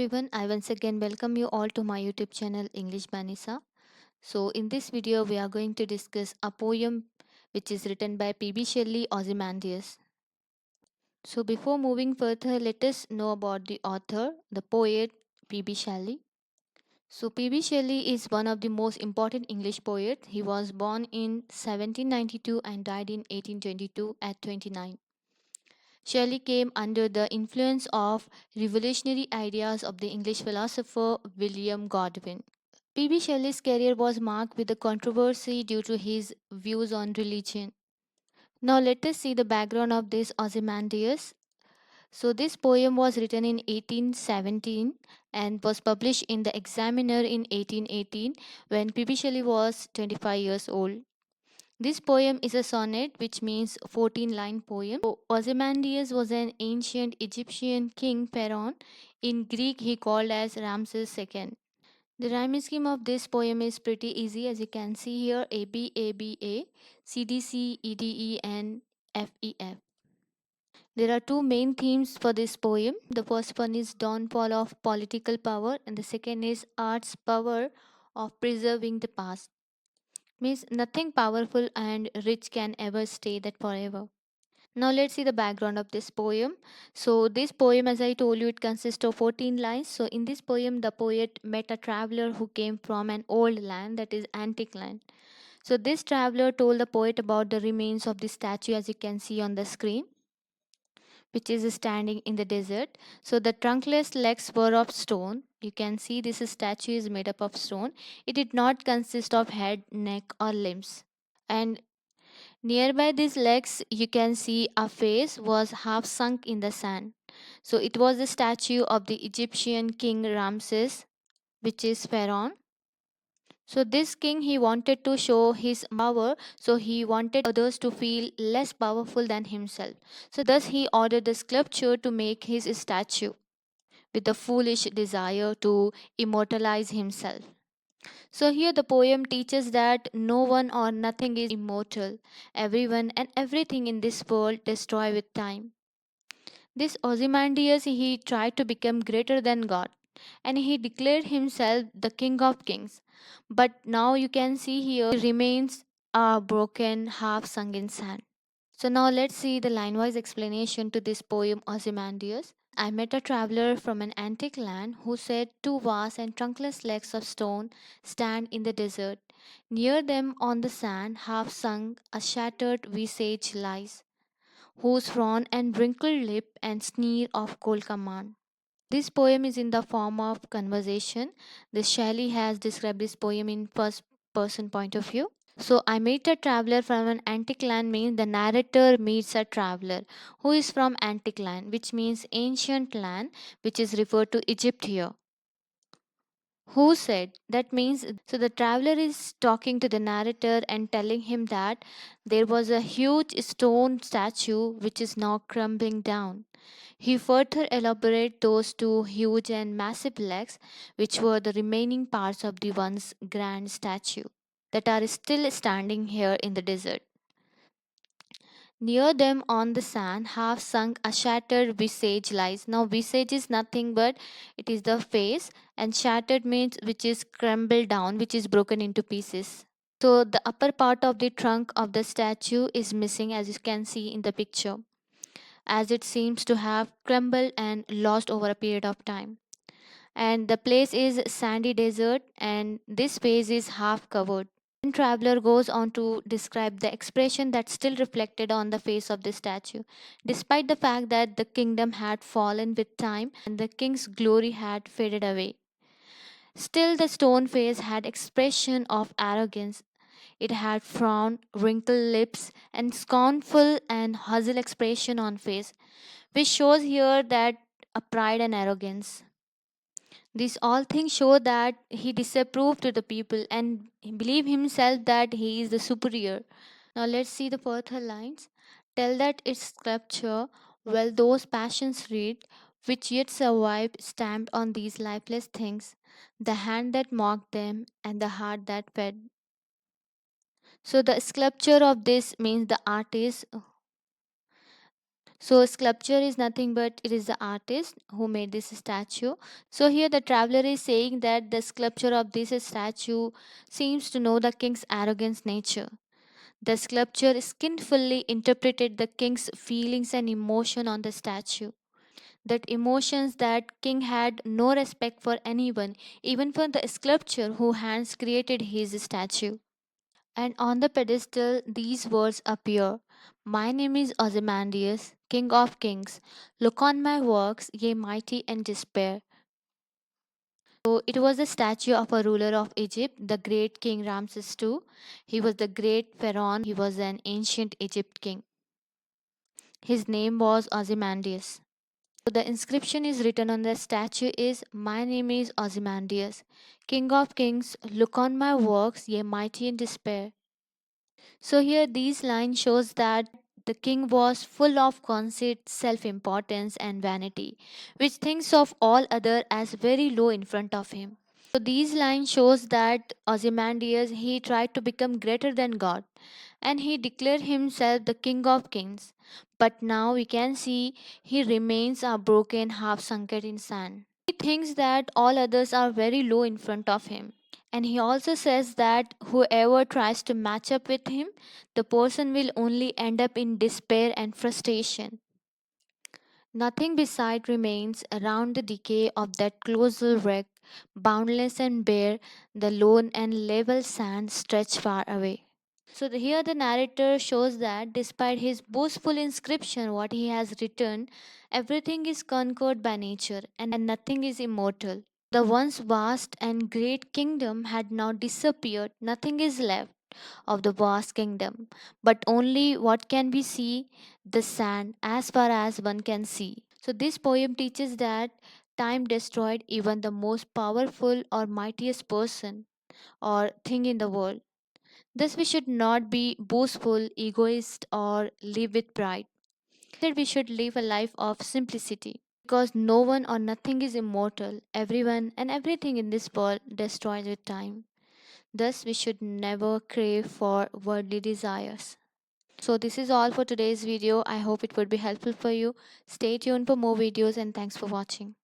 Everyone, I once again welcome you all to my YouTube channel English Banisa. So in this video we are going to discuss a poem which is written by P.B. Shelley Ozymandias. So before moving further, let us know about the author, the poet P.B. Shelley. So P.B. Shelley is one of the most important English poets. He was born in 1792 and died in 1822 at 29. Shelley came under the influence of revolutionary ideas of the English philosopher William Godwin. P.B. Shelley's career was marked with a controversy due to his views on religion. Now let us see the background of this Ozymandias. So this poem was written in 1817 and was published in the Examiner in 1818 when P.B. Shelley was 25 years old. This poem is a sonnet, which means 14-line poem. So, Ozymandias was an ancient Egyptian king pharaoh. In Greek, he called as Ramses II. The rhyming scheme of this poem is pretty easy, as you can see here: A B A B A, C D C E D E, and F E F. There are two main themes for this poem. The first one is downfall of political power, and the second is art's power of preserving the past. Means nothing powerful and rich can ever stay that forever. Now let's see the background of this poem. So this poem, as I told you, it consists of 14 lines. So in this poem, the poet met a traveler who came from an old land, that is antique land. So this traveler told the poet about the remains of the statue, as you can see on the screen, which is standing in the desert. So the trunkless legs were of stone. You can see this statue is made up of stone. It did not consist of head, neck, or limbs. And nearby these legs, you can see a face was half sunk in the sand. So it was the statue of the Egyptian king Ramses, which is Pharaoh. So this king, he wanted to show his power, so he wanted others to feel less powerful than himself. So thus he ordered the sculpture to make his statue with a foolish desire to immortalize himself. So here the poem teaches that no one or nothing is immortal. Everyone and everything in this world destroy with time. This Ozymandias, he tried to become greater than God, and he declared himself the King of Kings. But now you can see here he remains a broken, half sunk in sand. So now let's see the line-wise explanation to this poem Ozymandias. I met a traveler from an antique land who said two vast and trunkless legs of stone stand in the desert. Near them on the sand, half sunk, a shattered visage lies, whose frown and wrinkled lip and sneer of cold command. This poem is in the form of conversation. The Shelley has described this poem in first person point of view. So I meet a traveler from an antique land means the narrator meets a traveler who is from antique land, which means ancient land, which is referred to Egypt here. Who said? That means so the traveler is talking to the narrator and telling him that there was a huge stone statue which is now crumbling down. He further elaborated those two huge and massive legs, which were the remaining parts of the once grand statue, that are still standing here in the desert. Near them on the sand, half sunk, a shattered visage lies. Now, visage is nothing but it is the face, and shattered means which is crumbled down, which is broken into pieces. So, the upper part of the trunk of the statue is missing, as you can see in the picture, as it seems to have crumbled and lost over a period of time. And the place is sandy desert, and this space is half covered. Then traveler goes on to describe the expression that still reflected on the face of the statue, despite the fact that the kingdom had fallen with time and the king's glory had faded away. Still, the stone face had expression of arrogance. It had frown, wrinkled lips, and scornful and hustle expression on face, which shows here that a pride and arrogance. These all things show that he disapproved to the people and he believed himself that he is the superior. Now let's see the further lines. Tell that its sculpture, well those passions read, which yet survive stamped on these lifeless things, the hand that mocked them and the heart that fed. So the sculpture of this means the artist. So sculpture is nothing but it is the artist who made this statue. So here the traveler is saying that the sculpture of this statue seems to know the king's arrogant nature. The sculpture skillfully interpreted the king's feelings and emotion on the statue. That emotions that king had no respect for anyone, even for the sculptor who hands created his statue. And on the pedestal, these words appear: My name is Ozymandias, King of Kings. Look on my works, ye mighty and despair. So it was a statue of a ruler of Egypt, the great King Ramses II. He was the great pharaoh, he was an ancient Egypt king. His name was Ozymandias. So the inscription is written on the statue is My name is Ozymandias, King of Kings. Look on my works, ye mighty in despair. So here these lines shows that the king was full of conceit, self-importance and vanity, which thinks of all other as very low in front of him. So these lines shows that Ozymandias he tried to become greater than God and he declared himself the king of kings. But now we can see he remains a broken half sunken in sand. He thinks that all others are very low in front of him. And he also says that whoever tries to match up with him, the person will only end up in despair and frustration. Nothing beside remains around the decay of that colossal wreck, boundless and bare, the lone and level sands stretch far away. So here the narrator shows that despite his boastful inscription, what he has written, everything is conquered by nature and nothing is immortal. The once vast and great kingdom had now disappeared. Nothing is left of the vast kingdom, but only what can be see, the sand as far as one can see. So this poem teaches that time destroyed even the most powerful or mightiest person or thing in the world. Thus we should not be boastful, egoist or live with pride. Instead we should live a life of simplicity. Because no one or nothing is immortal, everyone and everything in this world destroys with time. Thus, we should never crave for worldly desires. So, this is all for today's video. I hope it would be helpful for you. Stay tuned for more videos and thanks for watching.